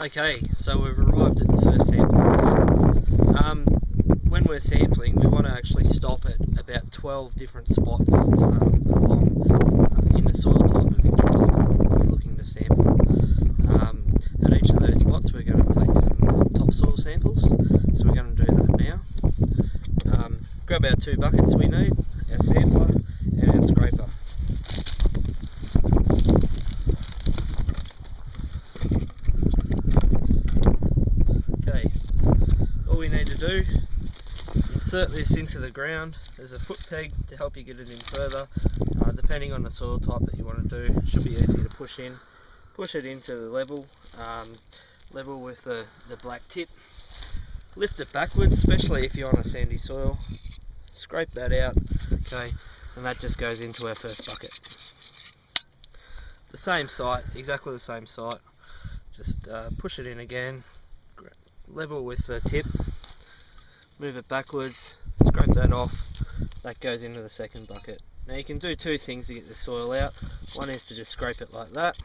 Okay, so we've arrived at the first sample. When we're sampling, we want to actually stop at about 12 different spots along in the soil type of interest that we're looking to sample. At each of those spots we're going to take some topsoil samples, so we're going to do that now. Grab our 2 buckets we need, our sampler and our scraper. Okay, all we need to do, insert this into the ground. There's a foot peg to help you get it in further. Depending on the soil type that you want to do, it should be easy to push in. Push it into the level with the black tip. Lift it backwards, especially if you're on a sandy soil. Scrape that out, okay, and that just goes into our first bucket. The same site, exactly the same site. Just push it in again, level with the tip, move it backwards, scrape that off, that goes into the second bucket. Now you can do 2 things to get the soil out. One is to just scrape it like that,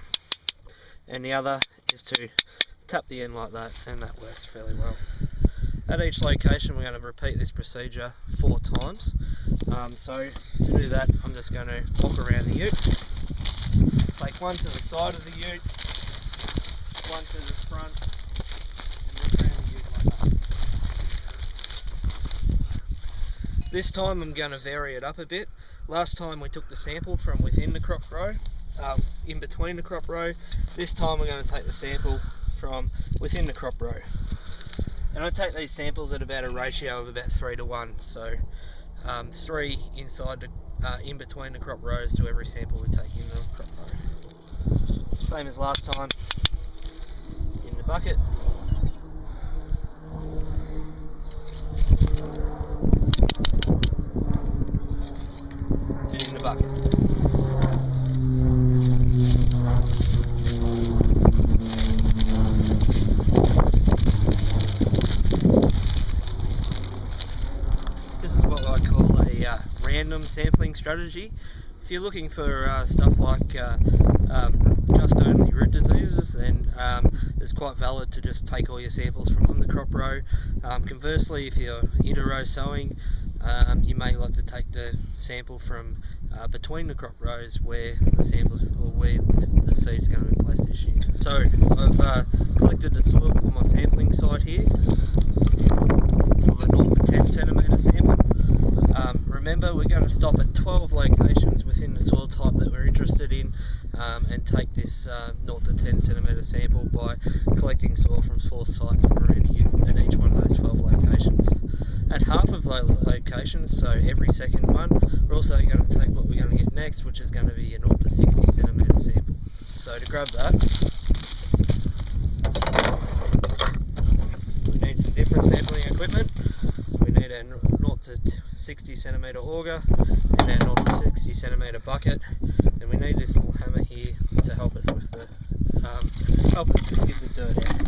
and the other is to tap the end like that, and that works fairly well. At each location we're going to repeat this procedure 4 times. So to do that, I'm just going to walk around the ute, take one to the side of the ute, one to the front, and walk around the ute like that. This time I'm going to vary it up a bit. Last time we took the sample from within the crop row, in between the crop row. This time we're going to take the sample from within the crop row. And I take these samples at about a ratio of about 3 to 1, so 3 inside in between the crop rows to every sample we take in the crop row. Same as last time, in the bucket. And in the bucket. This is what I call a random sampling strategy. If you're looking for stuff like just only root diseases, then it's quite valid to just take all your samples from on the crop row. Conversely, if you're inter-row sowing, you may like to take the sample from between the crop rows where the samples or where the seed is going to be placed this year. So I've collected the soil for my sampling site here for the 0 to 10 centimetre sample. Remember, we're going to stop at 12 locations within the soil type that we're interested in and take this 0 to 10 centimetre sample by collecting soil from 4 sites around here at each one of those 12 locations. At half of those locations, so every second one, we're also going to take what we're going to get next, which is going to be a 0 to 60 centimetre sample. So to grab that, we need some different sampling equipment. We need a 0 to 60 centimetre auger and a 0 to 60 centimetre bucket, and we need this little hammer here to help us with the help us just get the dirt out.